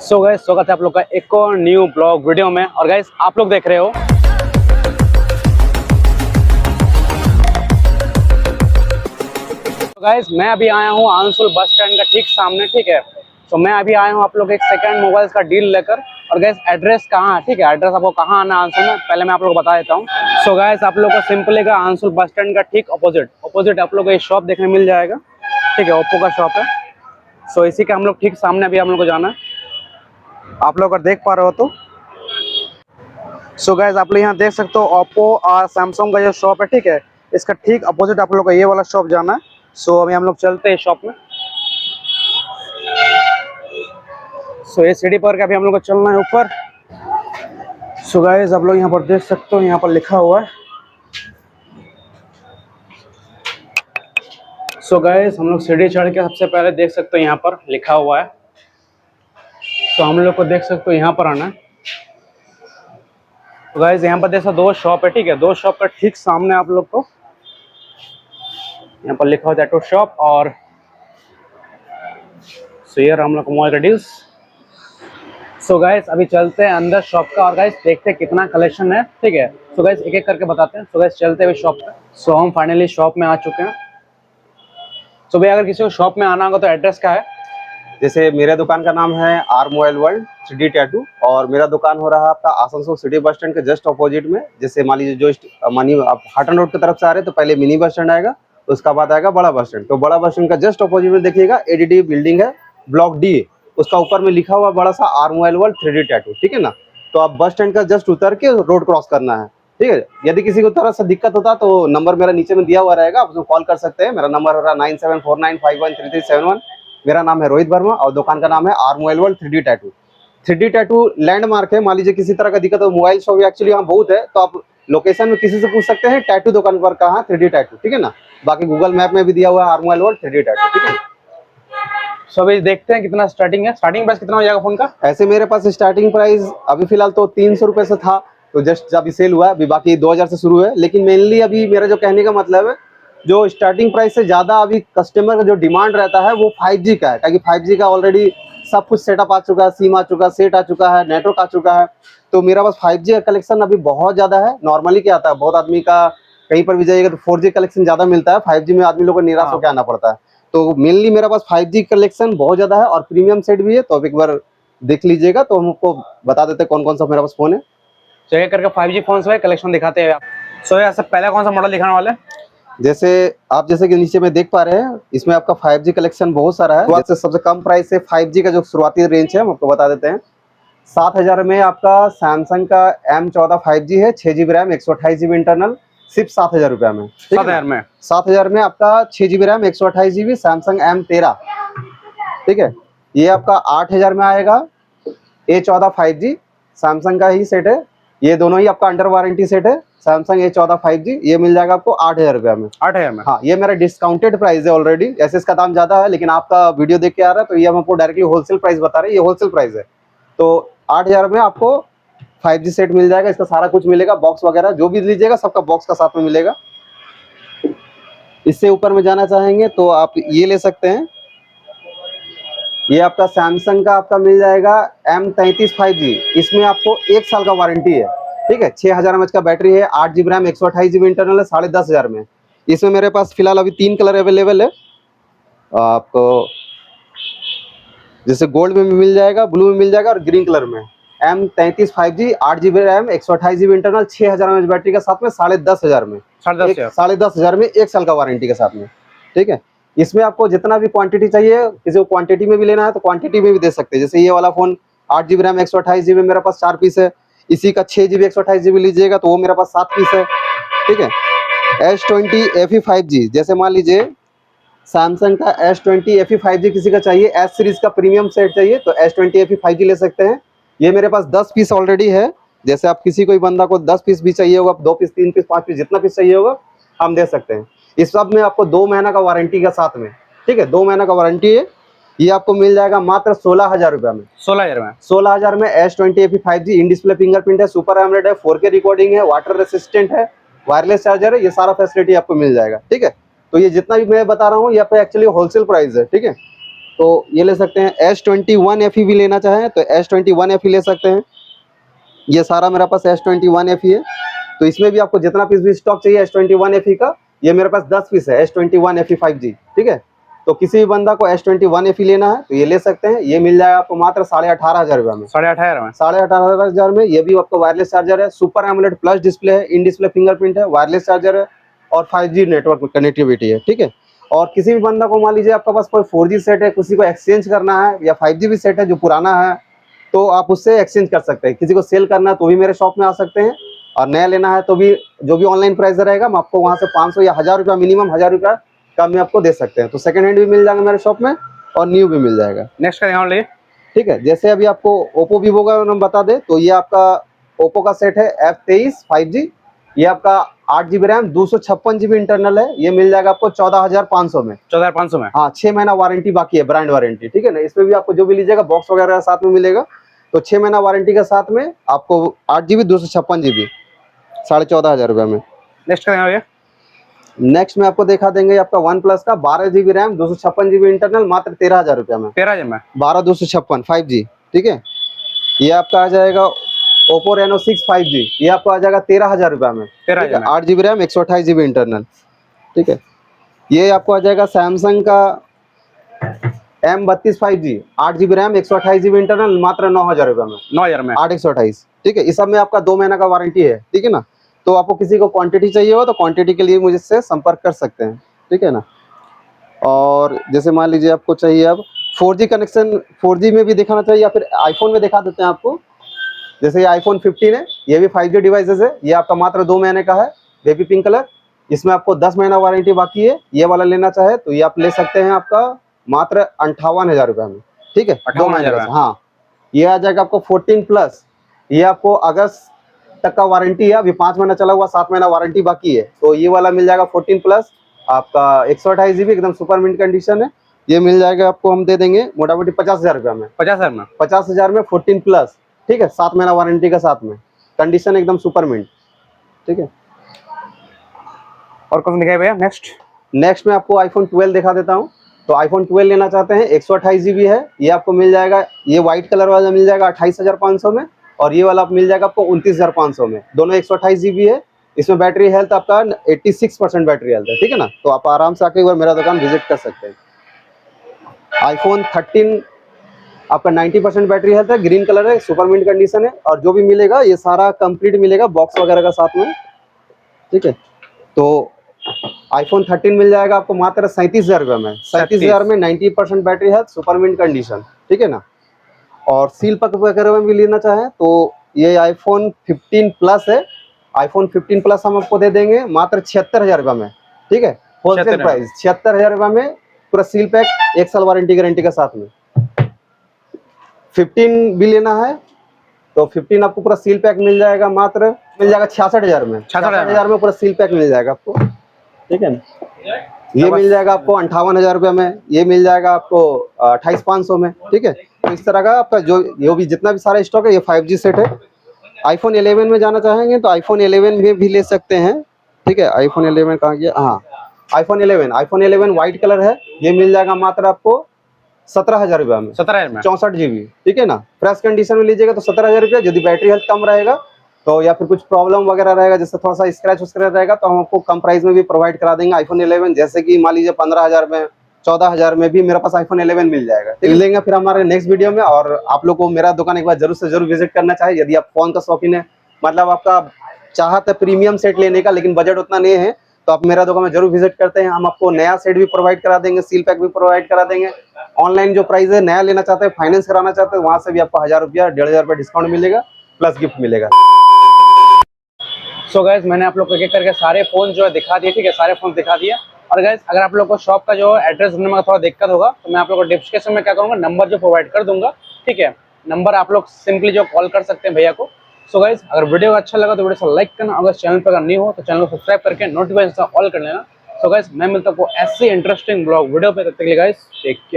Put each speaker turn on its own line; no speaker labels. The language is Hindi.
सो गाइस, स्वागत है आप लोग का एक और न्यू ब्लॉग वीडियो में। और गाइस, आप लोग देख रहे हो तो गाइस, मैं अभी आया हूँ आनसुल बस स्टैंड का ठीक सामने। ठीक है, तो मैं अभी आया हूँ आप लोग एक सेकंड मोबाइल का डील लेकर। और गाइस, एड्रेस कहाँ है, ठीक है, एड्रेस आपको कहाँ आना है आनसुल में, पहले मैं आप लोग को बता देता हूँ। सो गाइस, आप लोग को सिंपली का आनसुल बस स्टैंड का ठीक अपोजिट आप लोग को एक शॉप देखने मिल जाएगा। ठीक है, ओप्पो का शॉप है। सो इसी का हम लोग ठीक सामने अभी हम लोग को जाना है। आप लोग अगर देख पा रहे हो तो सो गाइस, आप लोग यहाँ देख सकते हो ओप्पो और सैमसंग का जो शॉप है। ठीक है, इसका ठीक अपोजिट आप लोग को ये वाला शॉप जाना है। सो अभी हम लोग चलते हैं शॉप में। सो ये सीढ़ी पर अभी हम लोग को चलना है ऊपर। सो गाइस, आप लोग यहाँ पर देख सकते हो, यहाँ पर लिखा हुआ है। सो गाइस, हम लोग सीढ़ी चढ़ के सबसे पहले देख सकते हो यहाँ पर लिखा हुआ है। तो हम लोग को देख सकते हो यहाँ पर आना है। तो गाइस, यहाँ पर देखो दो शॉप है। ठीक है, दो शॉप का ठीक सामने आप लोग को यहाँ पर लिखा हुआ है टैटू शॉप और शेयर हम लोग को मोबाइल का डील्स। सो गाइस, अभी चलते हैं अंदर शॉप का और गाइस देखते हैं कितना कलेक्शन है। ठीक है, सो गाइस एक एक करके बताते हैं। सो गाइस, चलते हुए शॉप पे। सो हम फाइनली शॉप में आ चुके हैं। सो भाई, अगर किसी को शॉप में आना होगा तो एड्रेस क्या है?
जैसे मेरे दुकान का नाम है R mobile world 3D tattoo और मेरा दुकान हो रहा है आपका आसनसोल सिटी बस स्टैंड के जस्ट अपोजिट में। जैसे मान लीजिए आप हाटन रोड की तरफ से आ रहे हैं तो पहले मिनी बस स्टैंड आएगा, उसका बाद आएगा बड़ा बस स्टैंड। तो बड़ा बस स्टैंड का जस्ट अपोजिट में देखिएगा एडीडी बिल्डिंग है, ब्लॉक डी, उसका ऊपर में लिखा हुआ बड़ा सा are mobile world 3D tattoo. ठीक है ना, तो आप बस स्टैंड का जस्ट उतर के रोड क्रॉस करना है। ठीक है, यदि किसी को तरह से दिक्कत होता तो नंबर मेरा नीचे में दिया हुआ रहेगा, आप उसको कॉल कर सकते हैं। मेरा नंबर हो रहा है 9749513371। मेरा नाम है रोहित वर्मा और दुकान का नाम है R mobile world 3D tattoo. 3D tattoo landmark है। मान लीजिए किसी तरह का दिक्कत हो, मोबाइल शॉप एक्चुअली यहाँ बहुत है, तो आप लोकेशन में किसी से पूछ सकते हैं टैटू दुकान पर कहाँ 3D टैटू। ठीक है ना, बाकी गूगल मैप में भी दिया हुआ है R mobile world 3D tattoo. ठीक है,
सो अभी देखते हैं कितना स्टार्टिंग है। स्टार्टिंग प्राइस कितना हो जाएगा फोन का?
ऐसे मेरे पास स्टार्टिंग प्राइस अभी फिलहाल तो 300 रुपये से था, तो जस्ट अभी सेल हुआ है, अभी बाकी 2000 से शुरू है। लेकिन मेनली अभी मेरा जो कहने का मतलब है, जो स्टार्टिंग प्राइस से ज़्यादा अभी कस्टमर का जो डिमांड रहता है वो 5G का है, ताकि 5G का ऑलरेडी सब कुछ सेटअप आ चुका है, सिम आ चुका है, सेट आ चुका है, नेटवर्क आ चुका है। तो मेरा पास 5G का कलेक्शन अभी बहुत ज़्यादा है। नॉर्मली क्या आता है, बहुत आदमी का कहीं पर भी जाइएगा तो 4G कलेक्शन ज़्यादा मिलता है, 5G में आदमी लोग को निराश होकर आना पड़ता है। तो मेनली मेरा पास 5G कलेक्शन बहुत ज़्यादा है और प्रीमियम सेट भी है। तो अब एक बार देख लीजिएगा तो हम आपको बता देते हैं कौन कौन सा मेरा पास फ़ोन है।
चेक करके 5G फोन से कलेक्शन दिखाते हैं आप। सो यहाँ से पहले कौन सा मॉडल दिखाने वाले हैं?
जैसे कि नीचे में देख पा रहे हैं, इसमें आपका 5G कलेक्शन बहुत सारा है। जैसे सबसे कम प्राइस से 5G का जो शुरुआती रेंज है हम आपको बता देते हैं। 7000 में आपका सैमसंग का M14 5G है, 6GB रैम, 128GB इंटरनल, सिर्फ 7000 रुपये में। 7000 में आपका 6GB RAM, 128GB Samsung M13। ठीक है, ये आपका 8000 में आएगा, A14 5G सैमसंग का ही सेट है। ये दोनों ही आपका अंडर वारंटी सेट है, सैमसंग A14 5G। ये मिल जाएगा आपको 8000 रुपये में।
8000 में?
हाँ, ये मेरा डिस्काउंटेड प्राइस है ऑलरेडी। ऐसे इसका दाम ज्यादा है, लेकिन आपका वीडियो देख के आ रहा है तो ये हम आपको डायरेक्टली होलसेल प्राइस बता रहे हैं, ये होलसेल प्राइस है। तो 8000 में आपको 5G सेट मिल जाएगा। इसका सारा कुछ मिलेगा, बॉक्स वगैरह जो भी लीजिएगा सबका बॉक्स का साथ में मिलेगा। इससे ऊपर में जाना चाहेंगे तो आप ये ले सकते हैं। ये आपका सैमसंग का आपका मिल जाएगा M33 5G। इसमें आपको 1 साल का वारंटी है। ठीक है, 6000 mAh का बैटरी है, 8GB रैम, 128GB इंटरनल है, 10,500 में। इसमें मेरे पास फिलहाल अभी 3 कलर अवेलेबल है। आपको जैसे गोल्ड में भी मिल जाएगा, ब्लू में मिल जाएगा और ग्रीन कलर में। M33 5G, 8GB RAM, 128GB internal, 6000 mAh battery के साथ में 10,500 में। 10,500 में 1 साल का वारंटी के साथ में। ठीक है, इसमें आपको जितना भी क्वांटिटी चाहिए, किसी को क्वांटिटी में भी लेना है तो क्वांटिटी में भी दे सकते हैं। जैसे ये वाला फोन 8GB रैम, 128GB मेरे पास 4 पीस है। इसी का 6GB 128GB लीजिएगा तो वो मेरे पास 7 पीस है। ठीक है, S20 FE 5G, जैसे मान लीजिए सैमसंग का S20 FE 5G किसी का चाहिए, S सीरीज का प्रीमियम सेट चाहिए तो S20 FE 5G ले सकते हैं। ये मेरे पास 10 पीस ऑलरेडी है। जैसे आप किसी कोई बंदा को 10 पीस भी चाहिए होगा, 2 पीस, 3 पीस, 5 पीस, जितना पीस चाहिए होगा हम दे सकते हैं। इस सब में आपको 2 महीना का वारंटी का साथ में। ठीक है, 2 महीना का वारंटी है। ये आपको मिल जाएगा मात्र 16,000 रुपये में।
16,000 में?
16,000 में S20 FE 5G, in display fingerprint है, सुपर एमोलेड है, 4K रिकॉर्डिंग है, वाटर रेसिस्टेंट है, वायरलेस चार्जर है, ये सारा फैसिलिटी आपको मिल जाएगा। ठीक है, तो ये जितना भी मैं बता रहा हूँ ये आपका एक्चुअली होलसेल प्राइस है। ठीक है, तो ये ले सकते हैं। S21 FE भी लेना चाहें तो S21 FE ले सकते हैं। ये सारा मेरे पास S21 FE है। तो इसमें भी आपको जितना पीस भी स्टॉक चाहिए S21 FE का, ये मेरे पास 10 पीस है S21 FE 5G, ठीक है। तो किसी भी बंदा को S21 FE लेना है तो ये ले सकते हैं। ये मिल जाएगा आपको मात्र 18,500 रुपये में।
18,500 में
18,500 में। ये भी आपको वायरलेस चार्जर है, सुपर एमोलेड प्लस डिस्प्ले है, इन डिस्प्ले फिंगरप्रिंट है, वायरलेस चार्जर है और 5G नेटवर्क में कनेक्टिविटी है, ठीक है। और किसी भी बंदा को मान लीजिए आपका पास कोई 4G सेट है, किसी को एक्सचेंज करना है, या 5G भी सेट है जो पुराना है, तो आप उससे एक्सचेंज कर सकते हैं। किसी को सेल करना है तो भी मेरे शॉप में आ सकते हैं, और नया लेना है तो भी जो भी ऑनलाइन प्राइस रहेगा मैं आपको वहाँ से 500 या 1000 रुपया, मिनिमम 1000 रुपया कम में आपको दे सकते हैं। तो सेकंड हैंड भी मिल जाएगा मेरे शॉप में और न्यू भी मिल जाएगा।
नेक्स्ट का यहाँ ले,
ठीक है। जैसे अभी आपको ओप्पो वीवो का हम बता दें तो ये आपका ओप्पो का सेट है F23 5G। ये आपका 8GB रैम 256GB इंटरनल है। ये मिल जाएगा आपको 14,500 में।
14,500 में,
हाँ, 6 महीना वारंटी बाकी है, ब्रांड वारंटी, ठीक है ना। इसमें भी आपको जो भी लीजिएगा बॉक्स वगैरह साथ में मिलेगा। तो 6 महीना वारंटी के साथ में आपको 8GB 256GB 14,500 रुपये में।
नेक्स्ट का यहाँ भैया,
नेक्स्ट में आपको दिखा देंगे आपका वन प्लस का 12GB रैम 256GB इंटरनल, मात्र 13,000 रुपये में।
13,000 में
12,256 5G, ठीक है। ये आपका आ जाएगा ओप्पो रेनो 6 5G। ये आपको आ जाएगा 13,000 रुपये में।
13,000 में
8GB रैम 128GB इंटरनल, ठीक है। ये आपको आ जाएगा सैमसंग का M32 5G 8GB RAM 128GB internal, मात्र 9,000 रुपये में।
9,000 में
8,128, ठीक है। इस सब में आपका 2 महीना का वारंटी है, ठीक है ना। तो आपको किसी को क्वांटिटी चाहिए हो तो क्वांटिटी के लिए मुझसे संपर्क कर सकते हैं, ठीक है ना। और जैसे मान लीजिए आपको चाहिए अब 4G कनेक्शन, 4G में भी दिखाना चाहिए या फिर आईफोन में दिखा देते हैं आपको। जैसे ये iPhone 15 है, ये भी 5G डिवाइसेस है। ये आपका मात्र 2 महीने का है, बेबी पिंक कलर। इसमें आपको 10 महीना वारंटी बाकी है। ये वाला लेना चाहे तो ये आप ले सकते हैं आपका मात्र 58,000 रुपये में, ठीक है।
58,000 में।
हाँ, ये आ जाएगा आपको 14+। ये आपको अगस्त तक का वारंटी है, अभी 5 महीना चला हुआ, 7 महीना वारंटी बाकी है। तो ये वाला मिल जाएगा 14+, आपका 128GB एकदम सुपर मिंट कंडीशन है। ये मिल जाएगा आपको, हम दे देंगे मोटा मोटी 50,000 रुपये में।
50,000 में
50,000 में 14+, ठीक है, 7 महीना वारंटी के साथ में, कंडीशन एकदम सुपर मिंट, ठीक है।
और कौन दिखाए भैया? नेक्स्ट
में आपको iPhone 12 दिखा देता हूँ। तो iPhone 12 लेना चाहते हैं, 128GB है। ये आपको मिल जाएगा, ये व्हाइट कलर वाला मिल जाएगा 28,500 में, और ये वाला मिल जाएगा आपको 29,500 में। दोनों 128GB है। इसमें बैटरी हेल्थ आपका 86% बैटरी हेल्थ है, ठीक है ना। तो आप आराम से आके एक बार मेरा दुकान विजिट कर सकते हैं। iPhone 13 आपका 90% बैटरी हेल्थ है, ग्रीन कलर है, सुपर मिंट कंडीशन है। और जो भी मिलेगा ये सारा कंप्लीट मिलेगा बॉक्स वगैरह का साथ में, ठीक है। तो iPhone 13 मिल जाएगा आपको मात्र 37,000 रुपये में। 37,000 में 90% battery health, super mint condition, ठीक है ना। और सील पैक वगैरह में भी लेना चाहें तो ये iPhone 15+ है। iPhone 15+ हम आपको दे देंगे मात्र 76,000 रुपये में, ठीक है। होलसेल प्राइस 76,000 रुपये में, पूरा सील पैक, 1 साल वारंटी गारंटी के साथ में। 15 भी लेना है तो 15 आपको पूरा सील पैक मिल जाएगा, मात्र मिल जाएगा 66,000 में। 66,000 में पूरा सील पैक मिल जाएगा आपको, ठीक है ना। ये मिल जाएगा आपको 58,000 रुपये में। ये मिल जाएगा आपको 28,500 में, ठीक है। तो इस तरह का आपका जो भी जितना भी सारा स्टॉक है, ये 5G सेट है। iPhone 11 में जाना चाहेंगे तो iPhone 11 में भी ले सकते हैं, ठीक है। iPhone 11 कहाँ गया? हाँ, iPhone 11 व्हाइट कलर है। ये मिल जाएगा मात्र आपको 17,000 रुपये में।
17,000 में
64GB, ठीक है ना। फ्रेश कंडीशन में लीजिएगा तो 17,000 रुपये। यदि बैटरी हेल्थ कम रहेगा तो या फिर कुछ प्रॉब्लम वगैरह रहेगा, जैसे थोड़ा सा स्क्रैच रहेगा, तो हम आपको कम प्राइस में भी प्रोवाइड करा देंगे iPhone 11। जैसे कि मान लीजिए 15,000 में, 14,000 में भी मेरे पास iPhone 11 मिल जाएगा। लेंगे फिर हमारे नेक्स्ट वीडियो में। और आप लोग को मेरा दुकान एक बार जरूर से जरूर विजिट करना चाहिए। यदि आप फोन का शौकीन है, मतलब आपका चाहत है प्रीमियम सेट लेने का लेकिन बजट उतना नहीं है, तो आप मेरा दुकान में जरूर विजिट करते हैं। हम आपको नया सेट भी प्रोवाइड करा देंगे, सील पैक भी प्रोवाइड करा देंगे। ऑनलाइन जो प्राइस है, नया लेना चाहते हैं, फाइनेंस कराना चाहते हैं, वहां से भी आपको 1,000 रुपया 1,500 रुपये डिस्काउंट मिलेगा, प्लस गिफ्ट मिलेगा।
सो गाइज, मैंने आप लोग को एक एक करके सारे फोन जो है दिखा दिए, ठीक है, सारे फोन दिखा दिया। और गाइज, अगर आप लोग को शॉप का जो एड्रेस ढूंढने में थोड़ा दिक्कत होगा तो मैं आप लोग को डिस्क्रिप्शन में क्या करूँगा, नंबर जो प्रोवाइड कर दूंगा, ठीक है। नंबर आप लोग सिंपली जो कॉल कर सकते हैं भैया को। सो गाइज, अगर वीडियो अच्छा लगा तो वीडियो को लाइक करना, अगर चैनल पर अगर नहीं हो तो चैनल को सब्सक्राइब करके नोटिफिकेशन ऑल कर लेना। सो गाइज, मैं मिलता हूँ ऐसे इंटरेस्टिंग ब्लॉग वीडियो पे, तब तक के लिए गाइज टेक केयर।